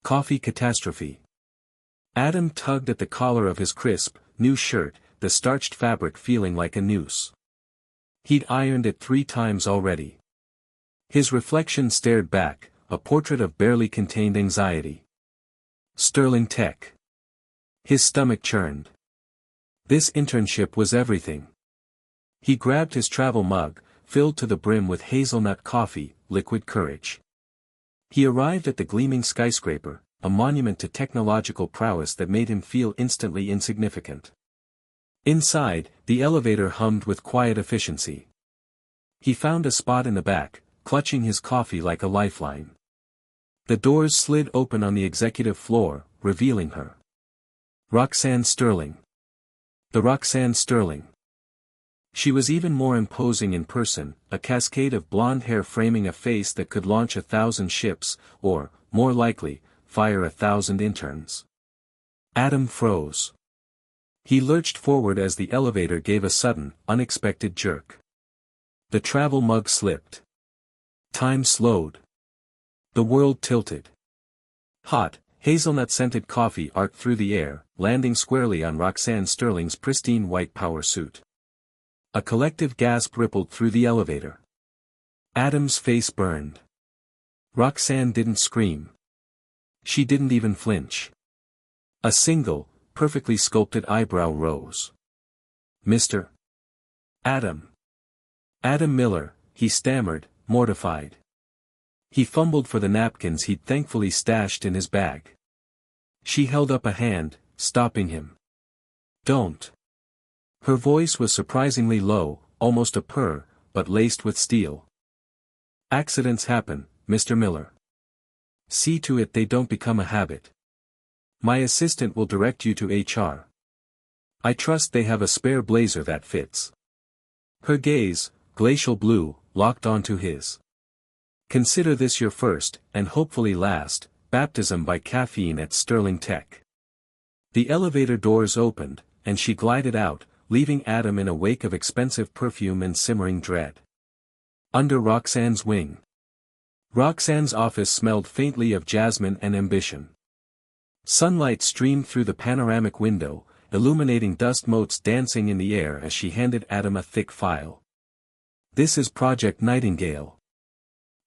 Coffee catastrophe. Adam tugged at the collar of his crisp, new shirt, the starched fabric feeling like a noose. He'd ironed it 3 times already. His reflection stared back, a portrait of barely contained anxiety. Sterling Tech. His stomach churned. This internship was everything. He grabbed his travel mug, filled to the brim with hazelnut coffee, liquid courage. He arrived at the gleaming skyscraper, a monument to technological prowess that made him feel instantly insignificant. Inside, the elevator hummed with quiet efficiency. He found a spot in the back, clutching his coffee like a lifeline. The doors slid open on the executive floor, revealing her. Roxanne Sterling. The Roxanne Sterling. She was even more imposing in person, a cascade of blonde hair framing a face that could launch 1,000 ships, or, more likely, fire 1,000 interns. Adam froze. He lurched forward as the elevator gave a sudden, unexpected jerk. The travel mug slipped. Time slowed. The world tilted. Hot, hazelnut-scented coffee arced through the air, landing squarely on Roxanne Sterling's pristine white power suit. A collective gasp rippled through the elevator. Adam's face burned. Roxanne didn't scream. She didn't even flinch. A single, perfectly sculpted eyebrow rose. Mr. Adam. Adam Miller, he stammered, mortified. He fumbled for the napkins he'd thankfully stashed in his bag. She held up a hand, stopping him. Don't. Her voice was surprisingly low, almost a purr, but laced with steel. Accidents happen, Mr. Miller. See to it they don't become a habit. My assistant will direct you to HR. I trust they have a spare blazer that fits. Her gaze, glacial blue, locked onto his. Consider this your first, and hopefully last, baptism by caffeine at Sterling Tech. The elevator doors opened, and she glided out, leaving Adam in a wake of expensive perfume and simmering dread. Under Roxanne's wing. Roxanne's office smelled faintly of jasmine and ambition. Sunlight streamed through the panoramic window, illuminating dust motes dancing in the air as she handed Adam a thick file. This is Project Nightingale.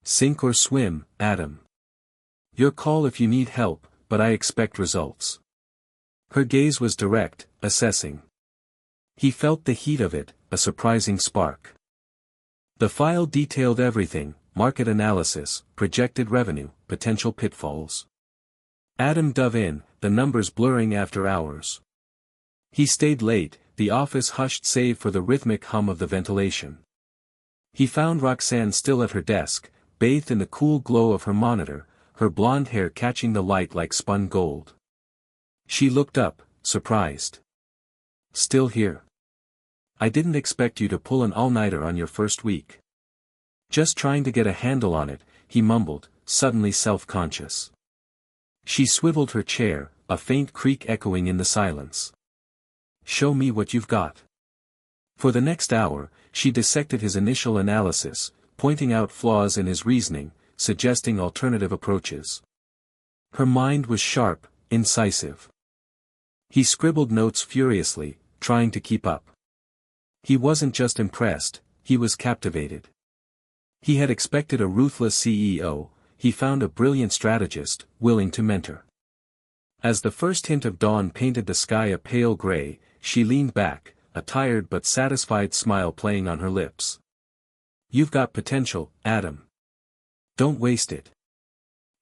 Sink or swim, Adam. Your call if you need help, but I expect results. Her gaze was direct, assessing. He felt the heat of it, a surprising spark. The file detailed everything: market analysis, projected revenue, potential pitfalls. Adam dove in, the numbers blurring after hours. He stayed late, the office hushed save for the rhythmic hum of the ventilation. He found Roxanne still at her desk, bathed in the cool glow of her monitor, her blonde hair catching the light like spun gold. She looked up, surprised. Still here? I didn't expect you to pull an all-nighter on your first week. Just trying to get a handle on it, he mumbled, suddenly self-conscious. She swiveled her chair, a faint creak echoing in the silence. Show me what you've got. For the next hour, she dissected his initial analysis, pointing out flaws in his reasoning, suggesting alternative approaches. Her mind was sharp, incisive. He scribbled notes furiously, trying to keep up. He wasn't just impressed, he was captivated. He had expected a ruthless CEO, he found a brilliant strategist, willing to mentor. As the first hint of dawn painted the sky a pale gray, she leaned back, a tired but satisfied smile playing on her lips. You've got potential, Adam. Don't waste it.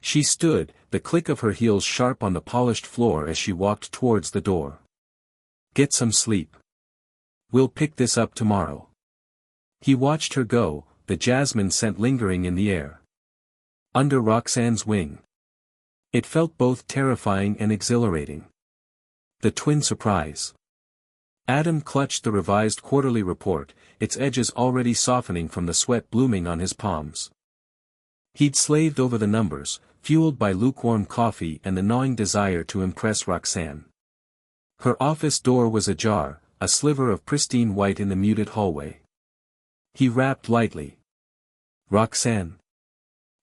She stood, the click of her heels sharp on the polished floor as she walked towards the door. Get some sleep. We'll pick this up tomorrow. He watched her go, the jasmine scent lingering in the air. Under Roxanne's wing. It felt both terrifying and exhilarating. The twin surprise. Adam clutched the revised quarterly report, its edges already softening from the sweat blooming on his palms. He'd slaved over the numbers, fueled by lukewarm coffee and the gnawing desire to impress Roxanne. Her office door was ajar, a sliver of pristine white in the muted hallway. He rapped lightly. Roxanne.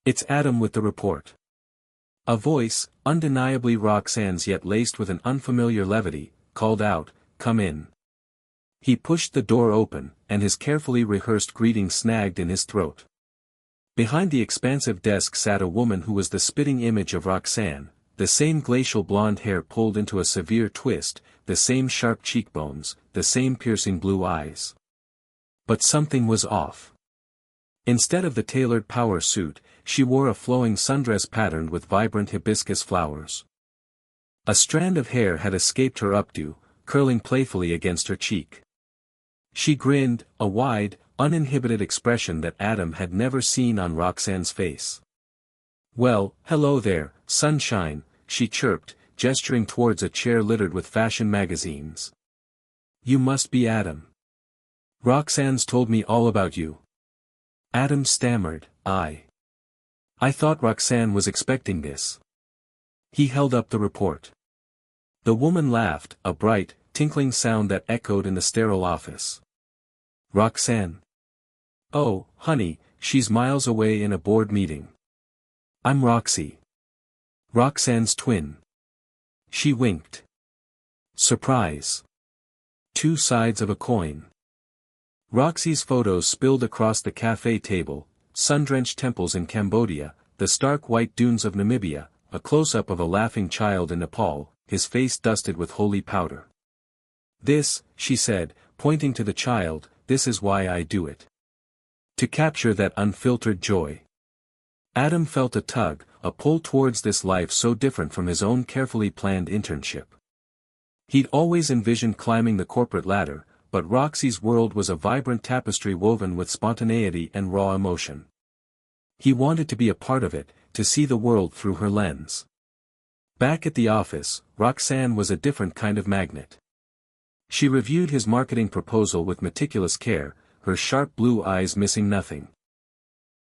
It's Adam with the report. A voice, undeniably Roxanne's yet laced with an unfamiliar levity, called out, "Come in." He pushed the door open, and his carefully rehearsed greeting snagged in his throat. Behind the expansive desk sat a woman who was the spitting image of Roxanne, the same glacial blonde hair pulled into a severe twist, the same sharp cheekbones, the same piercing blue eyes. But something was off. Instead of the tailored power suit, she wore a flowing sundress patterned with vibrant hibiscus flowers. A strand of hair had escaped her updo, curling playfully against her cheek. She grinned, a wide, uninhibited expression that Adam had never seen on Roxanne's face. "Well, hello there, sunshine," she chirped, gesturing towards a chair littered with fashion magazines. "You must be Adam. Roxanne's told me all about you." Adam stammered, I thought Roxanne was expecting this." He held up the report. The woman laughed, a bright, tinkling sound that echoed in the sterile office. "Roxanne? Oh, honey, she's miles away in a board meeting. I'm Roxy. Roxanne's twin." She winked. "Surprise. Two sides of a coin." Roxy's photos spilled across the cafe table, sun-drenched temples in Cambodia, the stark white dunes of Namibia, a close-up of a laughing child in Nepal, his face dusted with holy powder. "This," she said, pointing to the child, "this is why I do it. To capture that unfiltered joy." Adam felt a tug, a pull towards this life so different from his own carefully planned internship. He'd always envisioned climbing the corporate ladder, but Roxy's world was a vibrant tapestry woven with spontaneity and raw emotion. He wanted to be a part of it, to see the world through her lens. Back at the office, Roxanne was a different kind of magnet. She reviewed his marketing proposal with meticulous care, her sharp blue eyes missing nothing.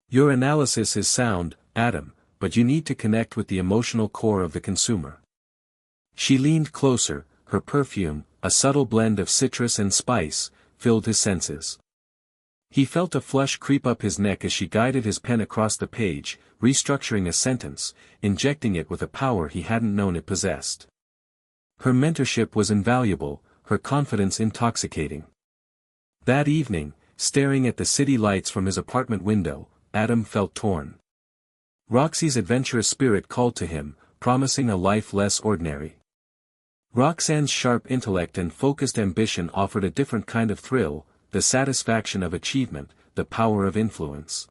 "Your analysis is sound, Adam, but you need to connect with the emotional core of the consumer." She leaned closer, her perfume, a subtle blend of citrus and spice, filled his senses. He felt a flush creep up his neck as she guided his pen across the page, restructuring a sentence, injecting it with a power he hadn't known it possessed. Her mentorship was invaluable, her confidence intoxicating. That evening, staring at the city lights from his apartment window, Adam felt torn. Roxy's adventurous spirit called to him, promising a life less ordinary. Roxanne's sharp intellect and focused ambition offered a different kind of thrill, the satisfaction of achievement, the power of influence.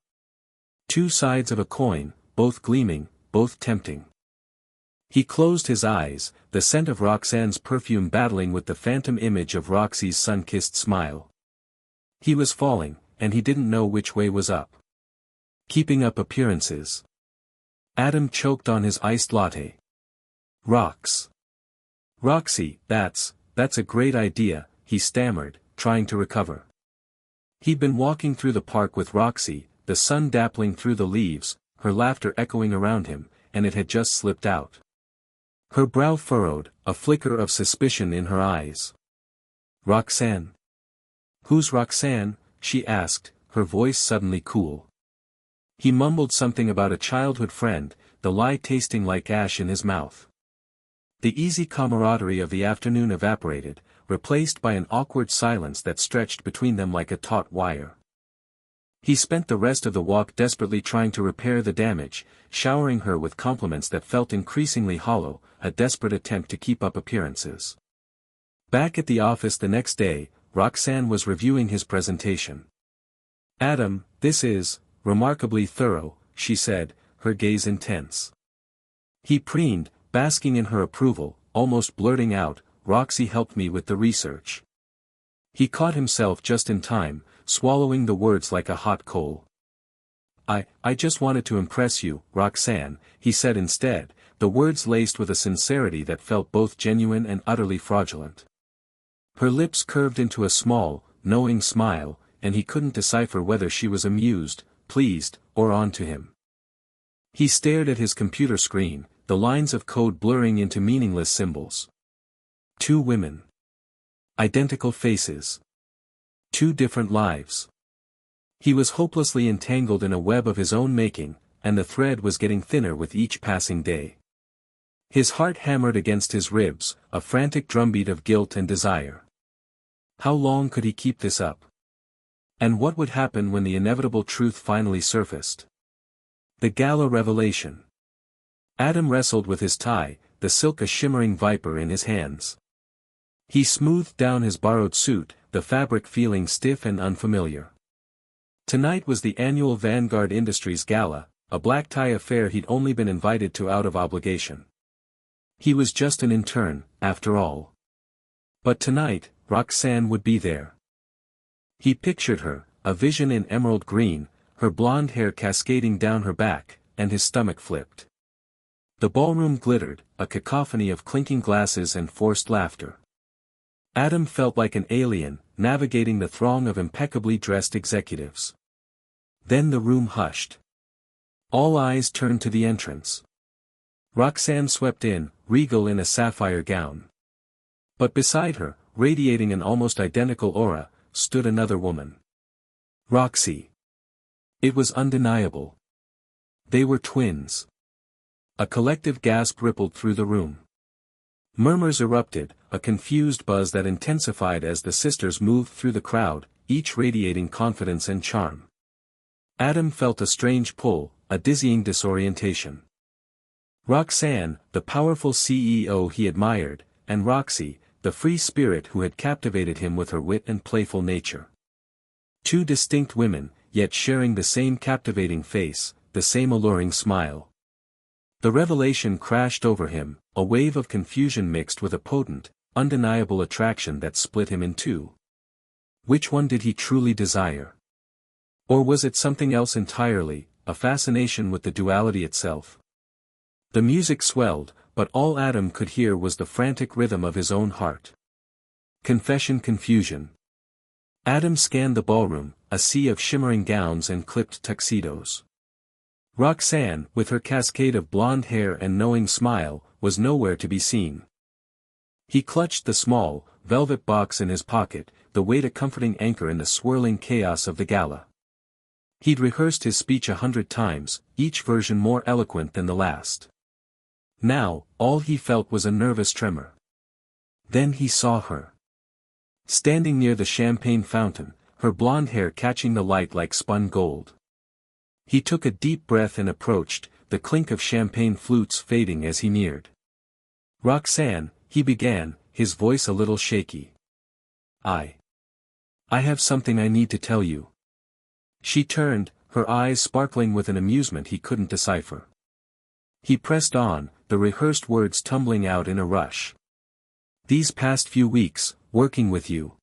Two sides of a coin, both gleaming, both tempting. He closed his eyes, the scent of Roxanne's perfume battling with the phantom image of Roxy's sun-kissed smile. He was falling, and he didn't know which way was up. Keeping up appearances. Adam choked on his iced latte. Roxy, that's a great idea," he stammered, trying to recover. He'd been walking through the park with Roxy, the sun dappling through the leaves, her laughter echoing around him, and it had just slipped out. Her brow furrowed, a flicker of suspicion in her eyes. "Roxanne? Who's Roxanne?" she asked, her voice suddenly cool. He mumbled something about a childhood friend, the lie tasting like ash in his mouth. The easy camaraderie of the afternoon evaporated, replaced by an awkward silence that stretched between them like a taut wire. He spent the rest of the walk desperately trying to repair the damage, showering her with compliments that felt increasingly hollow, a desperate attempt to keep up appearances. Back at the office the next day, Roxanne was reviewing his presentation. "Adam, this is remarkably thorough," she said, her gaze intense. He preened, basking in her approval, almost blurting out, "Roxy helped me with the research." He caught himself just in time, swallowing the words like a hot coal. I just wanted to impress you, Roxanne," he said instead, the words laced with a sincerity that felt both genuine and utterly fraudulent. Her lips curved into a small, knowing smile, and he couldn't decipher whether she was amused, pleased, or on to him. He stared at his computer screen, the lines of code blurring into meaningless symbols. Two women. Identical faces. Two different lives. He was hopelessly entangled in a web of his own making, and the thread was getting thinner with each passing day. His heart hammered against his ribs, a frantic drumbeat of guilt and desire. How long could he keep this up? And what would happen when the inevitable truth finally surfaced? The gala revelation. Adam wrestled with his tie, the silk a shimmering viper in his hands. He smoothed down his borrowed suit, the fabric feeling stiff and unfamiliar. Tonight was the annual Vanguard Industries Gala, a black tie affair he'd only been invited to out of obligation. He was just an intern, after all. But tonight, Roxanne would be there. He pictured her, a vision in emerald green, her blonde hair cascading down her back, and his stomach flipped. The ballroom glittered, a cacophony of clinking glasses and forced laughter. Adam felt like an alien, navigating the throng of impeccably dressed executives. Then the room hushed. All eyes turned to the entrance. Roxanne swept in, regal in a sapphire gown. But beside her, radiating an almost identical aura, stood another woman. Roxy. It was undeniable. They were twins. A collective gasp rippled through the room. Murmurs erupted, a confused buzz that intensified as the sisters moved through the crowd, each radiating confidence and charm. Adam felt a strange pull, a dizzying disorientation. Roxanne, the powerful CEO he admired, and Roxy, the free spirit who had captivated him with her wit and playful nature. Two distinct women, yet sharing the same captivating face, the same alluring smile. The revelation crashed over him, a wave of confusion mixed with a potent, undeniable attraction that split him in two. Which one did he truly desire? Or was it something else entirely, a fascination with the duality itself? The music swelled, but all Adam could hear was the frantic rhythm of his own heart. Confession confusion. Adam scanned the ballroom, a sea of shimmering gowns and clipped tuxedos. Roxanne, with her cascade of blonde hair and knowing smile, was nowhere to be seen. He clutched the small, velvet box in his pocket, the weight a comforting anchor in the swirling chaos of the gala. He'd rehearsed his speech 100 times, each version more eloquent than the last. Now, all he felt was a nervous tremor. Then he saw her. Standing near the champagne fountain, her blonde hair catching the light like spun gold. He took a deep breath and approached, the clink of champagne flutes fading as he neared. Roxanne, he began, his voice a little shaky. I have something I need to tell you. She turned, her eyes sparkling with an amusement he couldn't decipher. He pressed on, the rehearsed words tumbling out in a rush. These past few weeks, working with you,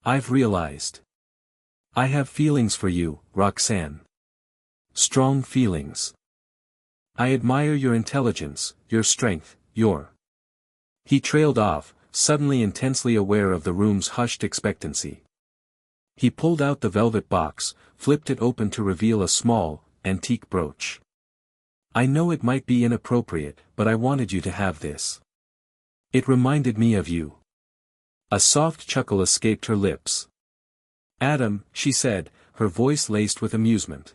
I've realized. I have feelings for you, Roxanne. Strong feelings. I admire your intelligence, your strength, your... He trailed off, suddenly intensely aware of the room's hushed expectancy. He pulled out the velvet box, flipped it open to reveal a small, antique brooch. I know it might be inappropriate, but I wanted you to have this. It reminded me of you. A soft chuckle escaped her lips. Adam, she said, her voice laced with amusement.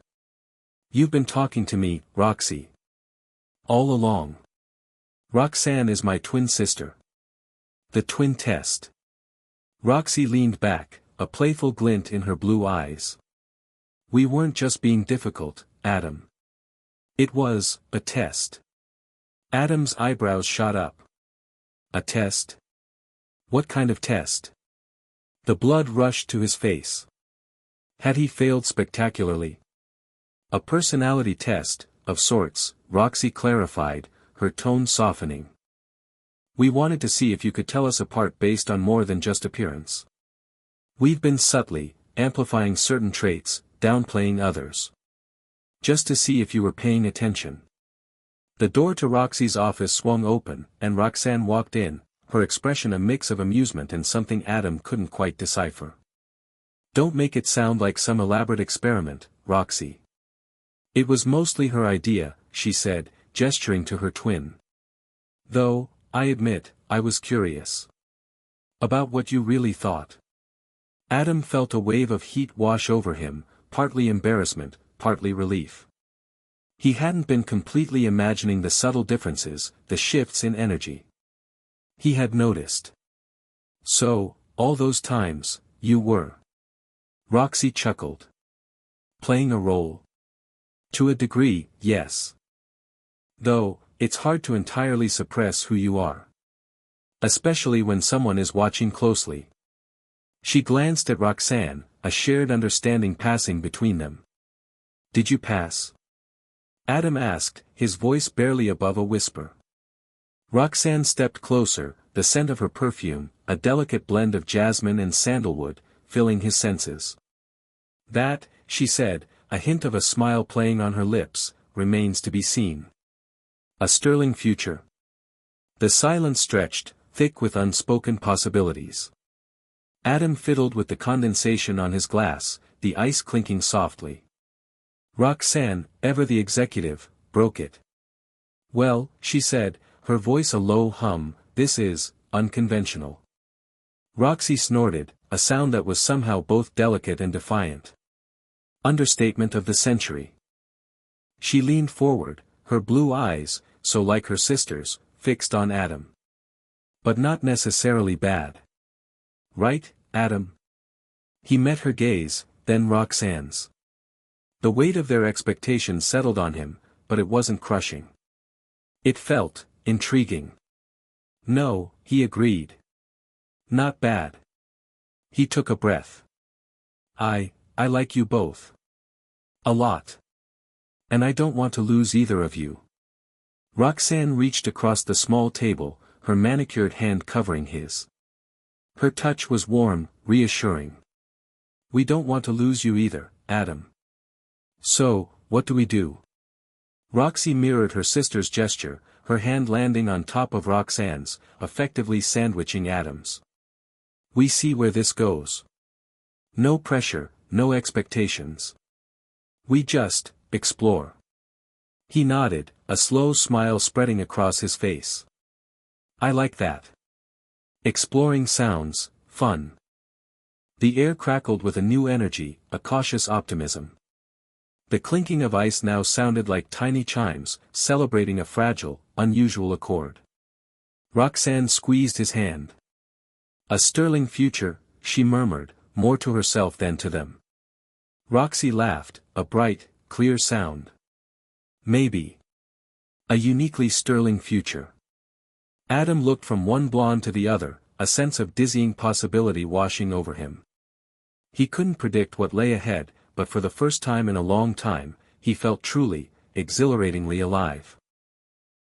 You've been talking to me, Roxy. All along. Roxanne is my twin sister. The twin test. Roxy leaned back, a playful glint in her blue eyes. We weren't just being difficult, Adam. It was a test. Adam's eyebrows shot up. A test? What kind of test? The blood rushed to his face. Had he failed spectacularly? A personality test, of sorts, Roxy clarified, her tone softening. We wanted to see if you could tell us apart based on more than just appearance. We've been subtly, amplifying certain traits, downplaying others. Just to see if you were paying attention. The door to Roxy's office swung open, and Roxanne walked in, her expression a mix of amusement and something Adam couldn't quite decipher. Don't make it sound like some elaborate experiment, Roxy. It was mostly her idea, she said, gesturing to her twin. Though, I admit, I was curious. About what you really thought. Adam felt a wave of heat wash over him, partly embarrassment, partly relief. He hadn't been completely imagining the subtle differences, the shifts in energy. He had noticed. So, all those times, you were. Roxy chuckled. Playing a role? To a degree, yes. Though, it's hard to entirely suppress who you are. Especially when someone is watching closely. She glanced at Roxanne, a shared understanding passing between them. Did you pass? Adam asked, his voice barely above a whisper. Roxanne stepped closer, the scent of her perfume, a delicate blend of jasmine and sandalwood, filling his senses. That, she said, a hint of a smile playing on her lips, remains to be seen. A sterling future. The silence stretched, thick with unspoken possibilities. Adam fiddled with the condensation on his glass, the ice clinking softly. Roxanne, ever the executive, broke it. Well, she said, her voice a low hum, this is, unconventional. Roxy snorted, a sound that was somehow both delicate and defiant. Understatement of the century. She leaned forward, her blue eyes, so like her sister's, fixed on Adam. But not necessarily bad. Right, Adam? He met her gaze, then Roxanne's. The weight of their expectations settled on him, but it wasn't crushing. It felt intriguing. No, he agreed. Not bad. He took a breath. I like you both. A lot. And I don't want to lose either of you. Roxanne reached across the small table, her manicured hand covering his. Her touch was warm, reassuring. We don't want to lose you either, Adam. So, what do we do? Roxy mirrored her sister's gesture, her hand landing on top of Roxanne's, effectively sandwiching Adam's. We see where this goes. No pressure, no expectations. We just explore. He nodded, a slow smile spreading across his face. I like that. Exploring sounds fun. The air crackled with a new energy, a cautious optimism. The clinking of ice now sounded like tiny chimes, celebrating a fragile, unusual accord. Roxanne squeezed his hand. A sterling future, she murmured, more to herself than to them. Roxy laughed, a bright, clear sound. Maybe. A uniquely sterling future. Adam looked from one blonde to the other, a sense of dizzying possibility washing over him. He couldn't predict what lay ahead, but for the first time in a long time, he felt truly, exhilaratingly alive.